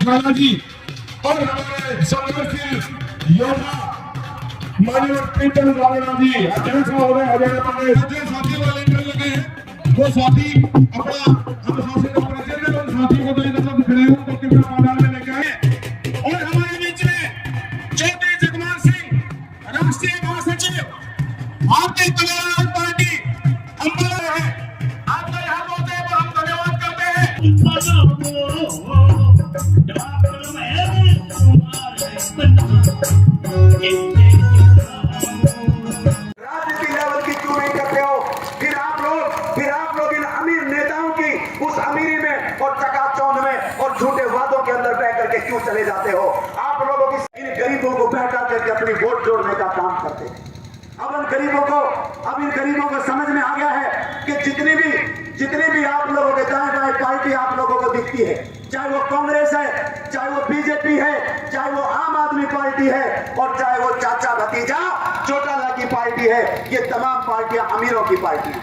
खाना जी और हमारे संघर्षशील योद्धा माननीय प्रीतम राणा जी अध्यक्ष महोदय हजारे पाने साथी वाले लगे हैं। वो साथी अपना हम साथी का प्रेसिडेंट और साथी को तो इधर सब खड़े हैं तो कितना मैदान में लेके आए। और हमारे बीच में चौधरी जगमान सिंह राष्ट्रीय महासचिव भारतीय जनता पार्टी अम्बाला है। आपका यहाँ होते हैं तो हम धन्यवाद करते हैं। झूठे वादों के अंदर बह करके क्यों चले जाते हो? आप लोगों की इन गरीबों को बैठा करके अपनी वोट जोड़ने का काम करते हैं। अब इन गरीबों को समझ में आ गया है कि जितने भी आप लोगों के दाएं बाएं पार्टी आप लोगों को दिखती है, चाहे वो कांग्रेस है, चाहे वो बीजेपी है, चाहे वो आम आदमी पार्टी है और चाहे वो चाचा भतीजा चौटाला की पार्टी है, ये तमाम पार्टियां अमीरों की पार्टी है।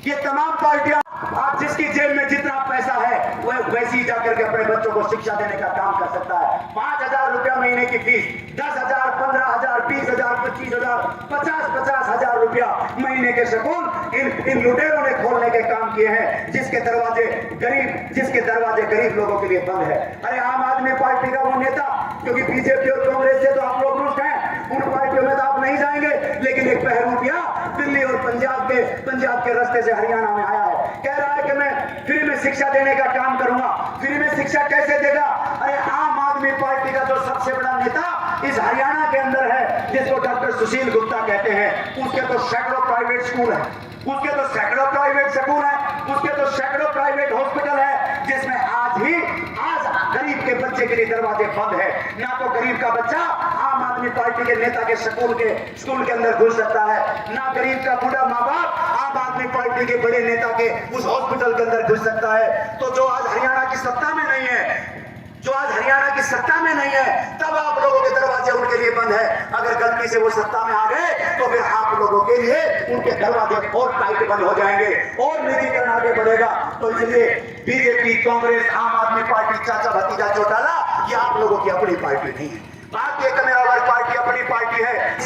ये तमाम पार्टियां आप जिसकी जेब में जितना पैसा है वह वैसे ही जाकर के अपने बच्चों को शिक्षा देने का काम कर सकता है। 5,000 रुपया महीने की फीस, 10,000, 15,000, 20,000, 25,000, 50,000 रुपया महीने के सकून इन लुटेरों ने खोलने के काम किए हैं, जिसके दरवाजे गरीब लोगों के लिए बंद है। अरे आम आदमी पार्टी का वो नेता, क्योंकि बीजेपी और कांग्रेस से तो आप लोग रुष्ट हैं, उन पार्टियों में तो आप नहीं जाएंगे, लेकिन एक बहरूपिया दिल्ली और पंजाब के रास्ते से हरियाणा में आया है, कह रहा है कि मैं फ्री में शिक्षा देने का काम करूंगा। फ्री में शिक्षा कैसे देगा? अरे आम आदमी पार्टी का जो सबसे बड़ा नेता इस हरियाणा के अंदर है, जिसको डॉक्टर सुशील गुप्ता कहते हैं, उसके तो सैकड़ों प्राइवेट स्कूल है, उसके तो सैकड़ों प्राइवेट स्कूल है, उसके तो सैकड़ों प्राइवेट हॉस्पिटल है, जिसमें आज गरीब के बच्चे के लिए दरवाजे बंद है। ना तो गरीब का बच्चा आम आदमी पार्टी के नेता के स्कूल के अंदर घुस सकता है, ना गरीब का बूढ़ा माँ बाप आम आदमी पार्टी के बड़े नेता के उस हॉस्पिटल के अंदर घुस सकता है। तो जो आज हरियाणा की सत्ता में नहीं है, तब आप लोगों के दरवाजे उनके लिए बंद है। अगर गलती से वो सत्ता में आ गए तो फिर आप लोगों के लिए उनके दरवाजे और टाइट बंद हो जाएंगे और निजीकरण आगे बढ़ेगा। तो इसलिए बीजेपी, कांग्रेस, आम आदमी पार्टी, चाचा भतीजा चौटाला, ये आप लोगों की अपनी पार्टी नहीं है। भारतीय जनता पार्टी अपनी पार्टी है।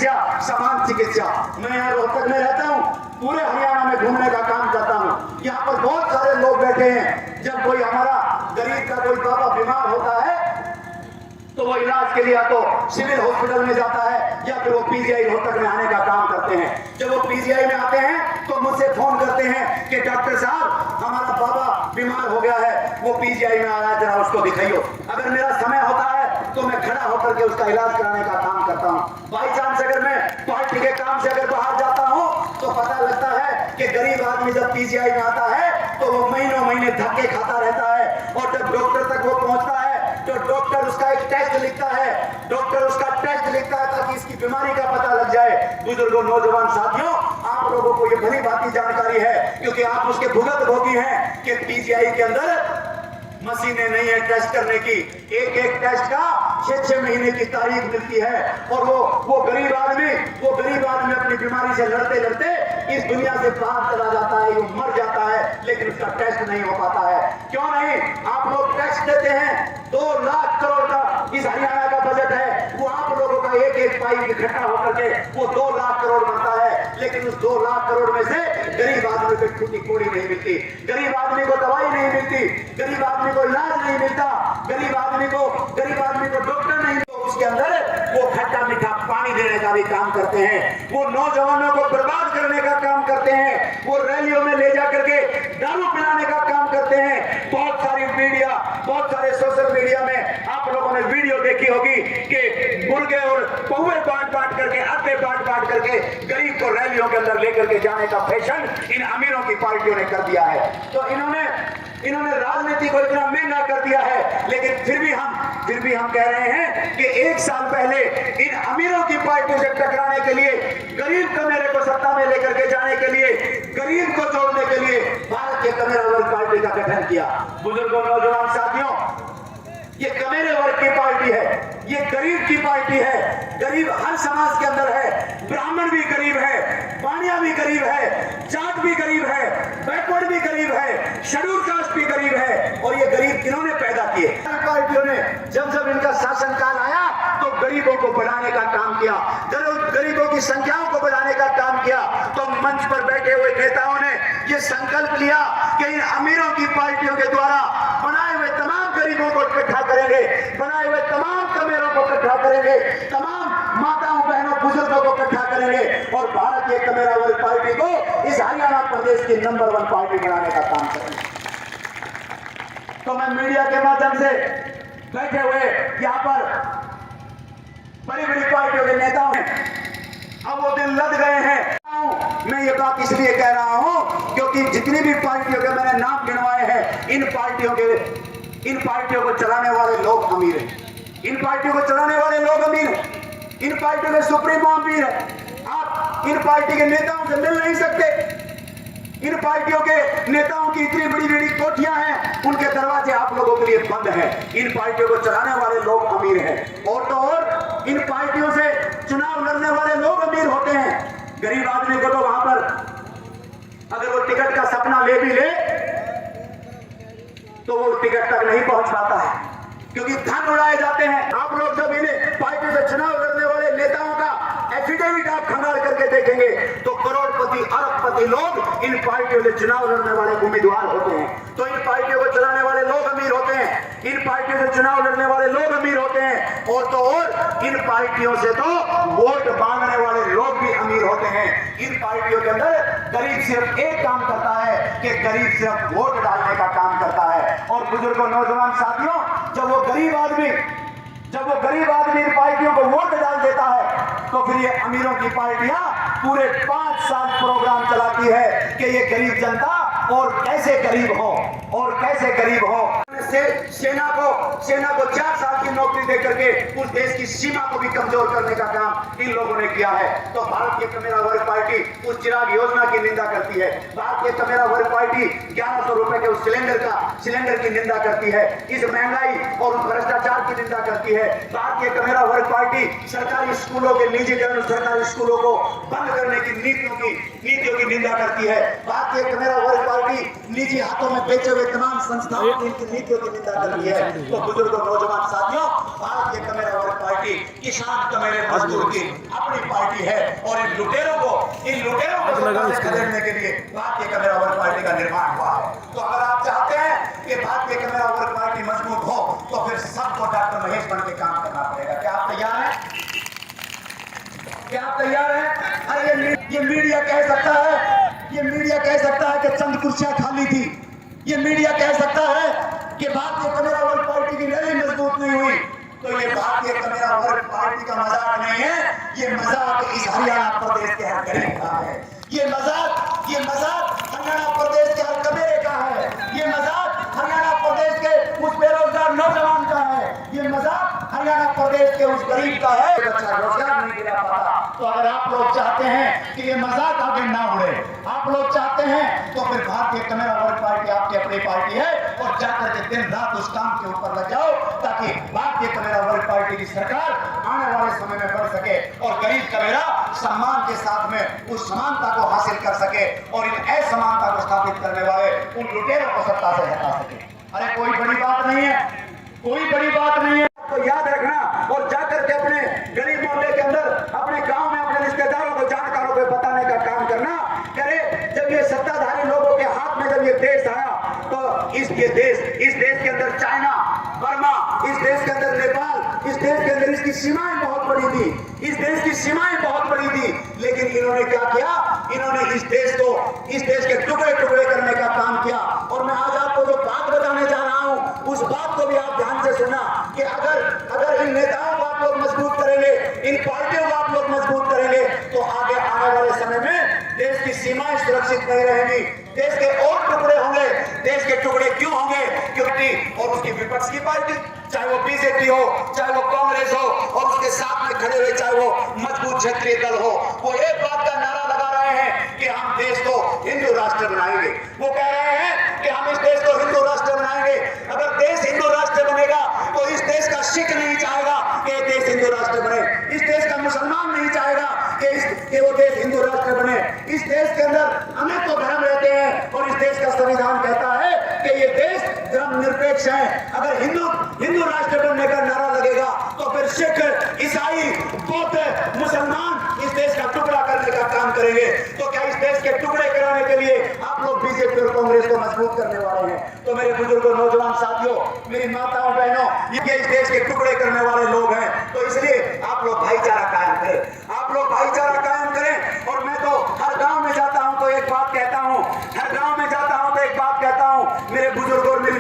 समान चिकित्सा, मैं यहाँ रोहतक में रहता हूँ, पूरे हरियाणा में घूमने का काम करता हूँ। यहाँ पर बहुत सारे लोग बैठे हैं। जब कोई हमारा गरीब का कोई बाबा बीमार होता है तो वो इलाज के लिए या तो सिविल हॉस्पिटल में जाता है या फिर वो पीजीआई रोहतक में आने का काम करते हैं। जब वो पीजीआई में आते हैं तो मुझसे फोन करते हैं कि डॉक्टर साहब हमारा बाबा बीमार हो गया है, वो पीजीआई में आया, जरा उसको दिखाइयो। अगर मेरा समय होता है तो मैं खड़ा होकर के उसका इलाज कराने का काम करता हूँ। बाई चांस अगर मैं पार्टी के काम से अगर बाहर जाता हूँ तो पता लगता है कि गरीब आदमी जब पीजीआई में आता है तो वो महीने धक्के खाता रहता है, और जब डॉक्टर तक वो पहुंचता है तो डॉक्टर उसका एक टेस्ट लिखता है ताकि इसकी बीमारी का पता लग जाए। बुजुर्गों, नौजवान साथियों, आप लोगों को ये भली भांति जानकारी है, क्योंकि आप उसके भुगत भोगी हैं कि पीजीआई के अंदर मशीनें नहीं है टेस्ट करने की। एक टेस्ट का 6 महीने की तारीख मिलती है, और वो गरीब आदमी अपनी बीमारी से लड़ते इस दुनिया से बाहर चला जाता है, वो मर जाता है, लेकिन उसका टेस्ट नहीं हो पाता है। क्यों नहीं? आप लोग टैक्स देते हैं, 2 लाख करोड़ का इस हरियाणा का बजट है, वो आप लोगों का एक पाई इकट्ठा होकर के वो 2 लाख करोड़ बनता है, लेकिन उस 2 लाख करोड़ में से गरीब आदमी को छुट्टी कोड़ी नहीं मिलती, गरीब आदमी को दवाई नहीं मिलती, गरीब आदमी को इलाज नहीं मिलता, गरीब आदमी को डॉक्टर नहीं मिलता। उसके अंदर वो खट्टा मीठा पानी देने का भी काम करते हैं, वो नौजवानों को बर्बाद करने का काम करते हैं, वो रैलियों में ले जाकर के दारू पिलाने का काम करते हैं। बहुत सारे सोशल मीडिया में आप लोगों ने वीडियो देखी होगी कि मुर्गे और पौवे बांट करके, अड्डे बांट करके गरीब को रैलियों के अंदर लेकर के जाने का फैशन इन अमीरों की पार्टियों ने कर दिया है। तो इन्होंने राजनीति को इतना महंगा कर दिया है, लेकिन फिर भी हम कह रहे हैं कि 1 साल पहले इन अमीरों की पार्टी से टकराने के लिए, गरीब कमेरे को सत्ता में लेकर के जाने के लिए, गरीब को जोड़ने के लिए भारतीय कमेरा वर्ग पार्टी का गठन किया। बुजुर्गों, नौजवान साथियों, ये कमेरे वर्ग की पार्टी है। ये गरीब की पार्टी है। गरीब हर समाज के अंदर है। ब्राह्मण भी गरीब है, बानिया भी गरीब है, जाट भी गरीब है, बैकवर्ड भी गरीब है, शेड्यूल कास्ट भी गरीब है। और ये गरीब किन्होंने पैदा किए? पार्टियों ने जब जब इनका शासनकाल आया तो गरीबों को बढ़ाने का काम किया, गरीबों की संख्याओं को बढ़ाने का काम किया। तो मंच पर बैठे हुए नेताओं ने ये संकल्प लिया कि इन अमीरों की पार्टियों के द्वारा बनाए हुए तमाम गरीबों को इकट्ठा करेंगे, बनाए हुए तमाम कमेरों को इकट्ठा करेंगे, तमाम माताओं बहनों बुजुर्गों को इकट्ठा करेंगे और भारतीय कमेरा वर्ग पार्टी को इस हरियाणा प्रदेश की नंबर 1 पार्टी बनाने का काम करेंगे। तो मैं मीडिया के माध्यम से बैठे हुए यहाँ पर बड़ी बड़ी पार्टियों के नेताओं अब वो दिन लद गए हैं। मैं ये बात इसलिए कह रहा हूं क्योंकि जितनी भी पार्टियों के मैंने नाम गिनवाए हैं, इन पार्टियों को चलाने वाले लोग अमीर हैं। इन पार्टियों को चलाने वाले लोग अमीर हैं। इन पार्टियों के सुप्रीमो अमीर हैं। आप इन पार्टी के नेताओं से मिल नहीं सकते। इन पार्टियों के नेताओं की इतनी बड़ी बड़ी कोठियां हैं, उनके दरवाजे आप लोगों के लिए बंद हैं। इन पार्टियों को चलाने वाले लोग अमीर हैं। और तो और इन पार्टियों से चुनाव लड़ने वाले लोग अमीर होते हैं। गरीब आदमी को तो वहां पर अगर वो टिकट का सपना ले भी ले तो वो टिकट तक नहीं पहुंच पाता है, क्योंकि धन उड़ाए जाते हैं। आप लोग जब इन पार्टी से चुनाव लड़ने वाले नेताओं का एफिडेविट आप खंगाल करके देखेंगे तो करोड़पति अरबपति लोग इन पार्टियों से चुनाव लड़ने वाले उम्मीदवार होते हैं। तो इन पार्टियों को चलाने वाले लोग अमीर होते हैं। इन पार्टियों से चुनाव लड़ने वाले लोग अमीर होते हैं। और तो और इन पार्टियों से तो वोट मांगने वाले लोग भी अमीर होते हैं। इन पार्टियों के अंदर गरीब सिर्फ एक काम करता है कि गरीब सिर्फ वोट डालने का काम करता है। और बुजुर्गों, नौजवान साथियों, जब वो गरीब आदमी इन पार्टियों को वोट डाल देता है तो फिर ये अमीरों की पार्टियां पूरे 5 साल प्रोग्राम चलाती है कि ये गरीब जनता और कैसे गरीब हो। सेना को 4 साल की नौकरी देकर के उस देश की सीमा को भी कमजोर करने का काम इन लोगों ने किया है। तो भारतीय कमेरा वर्ग पार्टी उस चिराग योजना की निंदा करती है। भारतीय कमेरा वर्ग पार्टी 1100 रुपए के उस सिलेंडर की निंदा करती है। इस महंगाई और उस भ्रष्टाचार की निंदा करती है। भारतीय कमेरा वर्ग पार्टी सरकारी स्कूलों के निजीकरण, सरकारी स्कूलों को बंद करने की नीतियों की निंदा करती है। भारतीय कमेरा वर्ग पार्टी निजी हाथों में बेचे हुए तमाम संस्थाओं की नीतियों की निंदा करती है। तो बुजुर्गों, नौजवान साथियों, भारतीय कमेरा वर्ग पार्टी किसान कमेरे मजदूर की अपनी पार्टी है। और इन लुटेरों को सत्ता से खदेड़ने के लिए भारतीय कमेरा वर्ग पार्टी का निर्माण हुआ है। तो अगर आप चाहते हैं कि भारतीय कमेरा वर्ग पार्टी मजबूत हो तो फिर सबको डॉक्टर महेश बन के काम करना पड़ेगा। क्या आप तैयार हैं? अरे ये मीडिया कह सकता है कि चंद कुर्सियां खाली थी। ये मीडिया कह सकता है कि भारतीय कमेरा वर्ग पार्टी की रैली मजबूत नहीं हुई। तो ये भारतीय कमेरा वर्ग पार्टी का मजाक नहीं है, ये मजाक इस हरियाणा प्रदेश के हर गरीब का है। ये मजाक हरियाणा प्रदेश के हर कमेरे का है। ये मजाक हरियाणा प्रदेश के उस बेरोजगार नौजवान का है। ये मजाक हरियाणा प्रदेश के उस गरीब का है अच्छा रोजगार नहीं दिला पाता। तो अगर आप लोग चाहते हैं कि ये मजाक आगे ना उड़े, आप लोग चाहते हैं तो फिर भारतीय कमेरा वर्ग पार्टी आपकी अपनी पार्टी है और जाकर के दिन रात उस काम के ऊपर लग जाओ ताकि भारतीय कमेरा वर्ग पार्टी की सरकार आने वाले समय में बढ़ सके और गरीब कमेरा सम्मान के साथ में उस समानता को हासिल कर सके और इन असमानता को स्थापित करने वाले उन लुटेरों को सत्ता से हटा सके। अरे कोई बड़ी बात नहीं है। तो याद रखना और जाकर के अपने गरीब मोहल्ले के अंदर, अपने गांव में अपने रिश्तेदारों को, जानकारों को बताने का काम करना करे। जब ये सत्ताधारी लोगों के हाथ में जब ये देश आया तो इस देश के अंदर चाइना, बर्मा, इस देश के अंदर नेपाल, इस देश के अंदर इसकी सीमाएं बहुत बड़ी थी। लेकिन इन्होंने क्या किया? इन्होंने इस देश के टुकड़े करने का काम किया। और मैं आज आपको जो बात बताने जा रहा हूं उस बात को भी आप ध्यान से सुनना कि अगर इन नेताओं को आप लोग मजबूत करेंगे, इन पार्टियों को आप लोग मजबूत करेंगे तो आगे आने वाले समय में देश की सीमाएं सुरक्षित नहीं रहेंगी। देश के और टुकड़े होंगे। देश के टुकड़े क्यों होंगे? क्योंकि और उसकी विपक्ष की पार्टी, चाहे वो बीजेपी हो, चाहे वो कांग्रेस हो, और उसके साथ में खड़े हुए चाहे वो मजबूत क्षेत्रीय दल हो, वो एक बात का नारा लगा रहे हैं कि हम देश को हिंदू राष्ट्र बनाएंगे। वो कह रहे हैं कि हम इस देश को हिंदू राष्ट्र बनाएंगे। अगर देश हिंदू राष्ट्र बनेगा तो इस देश का सिख नहीं चाहेगा कि ये इस देश के टुकड़े करने वाले लोग हैं। तो इसलिए आप लोग भाईचारा कायम करें, आप लोग भाईचारा कायम करें। और मैं तो हर गांव में जाता हूं तो एक बात कहता हूं, हर गांव में जाता हूं तो एक बात कहता हूं, मेरे बुजुर्ग और मेरी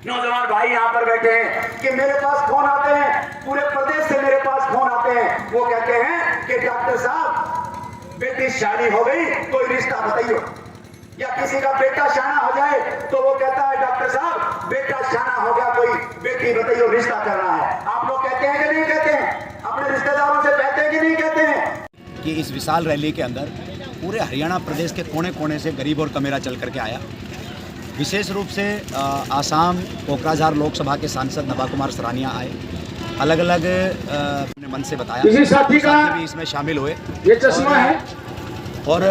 नौजवान भाई यहाँ पर बैठे हैं कि मेरे पास फोन आते हैं, पूरे प्रदेश से मेरे पास फोन आते हैं। वो कहते हैं कि डॉक्टर साहब बेटी शादी हो गई, कोई रिश्ता बताइए। या किसी का बेटा शाना हो जाए तो वो कहता है डॉक्टर साहब बेटा शाना हो गया, कोई बेटी बताइए रिश्ता कर रहा है। आप लोग कहते हैं कि नहीं कहते हैं? अपने रिश्तेदारों से कहते हैं कि नहीं कहते हैं? कि इस विशाल रैली के अंदर पूरे हरियाणा प्रदेश के कोने कोने से गरीब और कमेरा चल करके आया। विशेष रूप से आसाम कोकराझार लोकसभा के सांसद नभा कुमार सरानिया आए, अलग अलग अपने मन से बताया, किसी साथी का भी इसमें शामिल हुए। ये चश्मा है और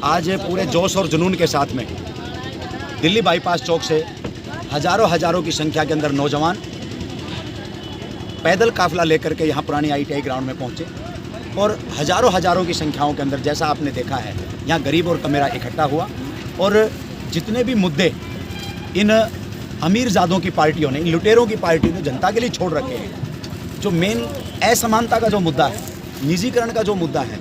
आज पूरे जोश और जुनून के साथ में दिल्ली बाईपास चौक से हजारों की संख्या के अंदर नौजवान पैदल काफिला लेकर के यहाँ पुरानी ITI ग्राउंड में पहुँचे और हजारों की संख्याओं के अंदर जैसा आपने देखा है यहाँ गरीब और कमेरा इकट्ठा हुआ। और जितने भी मुद्दे इन अमीरजादों की पार्टियों ने, इन लुटेरों की पार्टी ने जनता के लिए छोड़ रखे हैं, जो मेन असमानता का जो मुद्दा है, निजीकरण का जो मुद्दा है,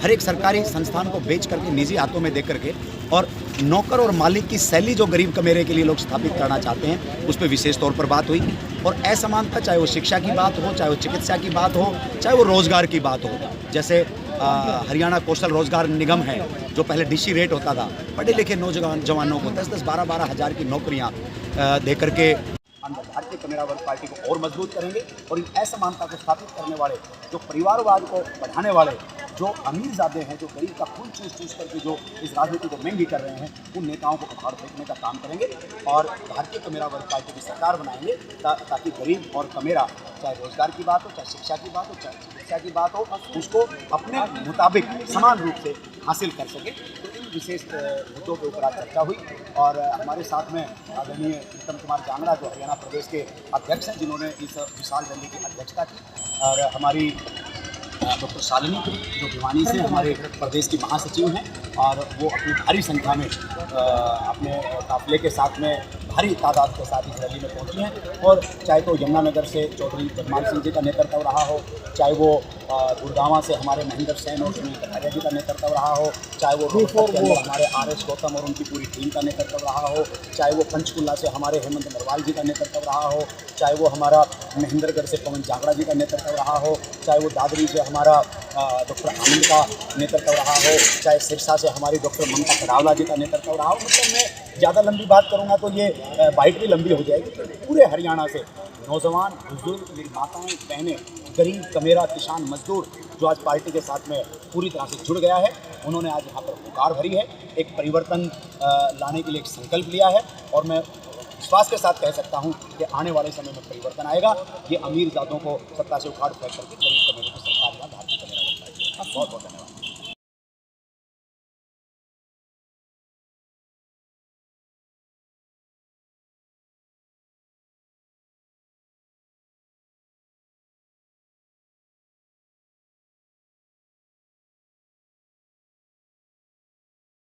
हर एक सरकारी संस्थान को बेच करके निजी हाथों में दे करके और नौकर और मालिक की शैली जो गरीब कमेरे के लिए लोग स्थापित करना चाहते हैं, उस पर विशेष तौर पर बात हुई। और असमानता, चाहे वो शिक्षा की बात हो, चाहे वो चिकित्सा की बात हो, चाहे वो रोजगार की बात हो, जैसे हरियाणा कौशल रोजगार निगम है जो पहले DC रेट होता था, पढ़े लिखे नौजवानों को 10-10, 12-12 हज़ार की नौकरियां दे करके अंदर भारतीय कमेरा वर्ग पार्टी को और मजबूत करेंगे। और इन असमानता को स्थापित करने वाले, जो परिवारवाद को बढ़ाने वाले, जो अमीरजादे हैं, जो गरीब का खून चूस करके जो इस राजनीति को महंगी कर रहे हैं, उन नेताओं को उखाड़ फेंकने का काम करेंगे और भारतीय कमेरा वर्ग पार्टी की सरकार बनाएंगे ताकि गरीब और कमेरा, चाहे रोजगार की बात हो, चाहे शिक्षा की बात हो, चाहे चिकित्सा की बात हो, उसको अपने मुताबिक समान रूप से हासिल कर सके। तो इन विशेष मुद्दों के ऊपर आज चर्चा हुई और हमारे साथ में आदरणीय उत्तम कुमार जांगड़ा जो हरियाणा प्रदेश के अध्यक्ष हैं, जिन्होंने इस विशाल रैली की अध्यक्षता की, और हमारी डॉक्टर शालिनी जो भिवानी से हमारे प्रदेश की महासचिव हैं और वो अपनी भारी संख्या में अपने काफिले के साथ में भारी तादाद के साथ इस रैली में पहुंची हैं। और चाहे तो यमुनानगर से चौधरी जगमाल सिंह जी का नेतृत्व रहा हो, चाहे वो गुड़गांवा से हमारे महेंद्र सेन और सुनील कटारिया जी का नेतृत्व रहा हो, चाहे वो रोहतक के अंदर हमारे RS गौतम और उनकी पूरी टीम का नेतृत्व रहा हो, चाहे वो पंचकुला से हमारे हेमंत नरवाल जी का नेतृत्व रहा हो, चाहे वो हमारा महेंद्रगढ़ से पवन जांगड़ा जी का नेतृत्व रहा हो, चाहे वो दादरी से हमारा डॉक्टर आनंद का नेतृत्व रहा हो, चाहे सिरसा से हमारी डॉक्टर ममता करावला जी का नेतृत्व रहा हो। मतलब मैं ज़्यादा लंबी बात करूँगा तो ये बाइट भी लंबी हो जाएगी। पूरे हरियाणा से नौजवान, बुजुर्ग, मेरी माताएं, बहनें, गरीब, कमेरा, किसान, मजदूर जो आज पार्टी के साथ में पूरी तरह से जुड़ गया है, उन्होंने आज यहाँ पर पुकार भरी है, एक परिवर्तन लाने के लिए एक संकल्प लिया है। और मैं विश्वास के साथ कह सकता हूँ कि आने वाले समय में परिवर्तन आएगा। ये अमीरजादों को सत्ता से उखाड़ फेंक करके गरीब कमेरे की सरकार भारतीय कमेरा बहुत बहुत धन्यवाद।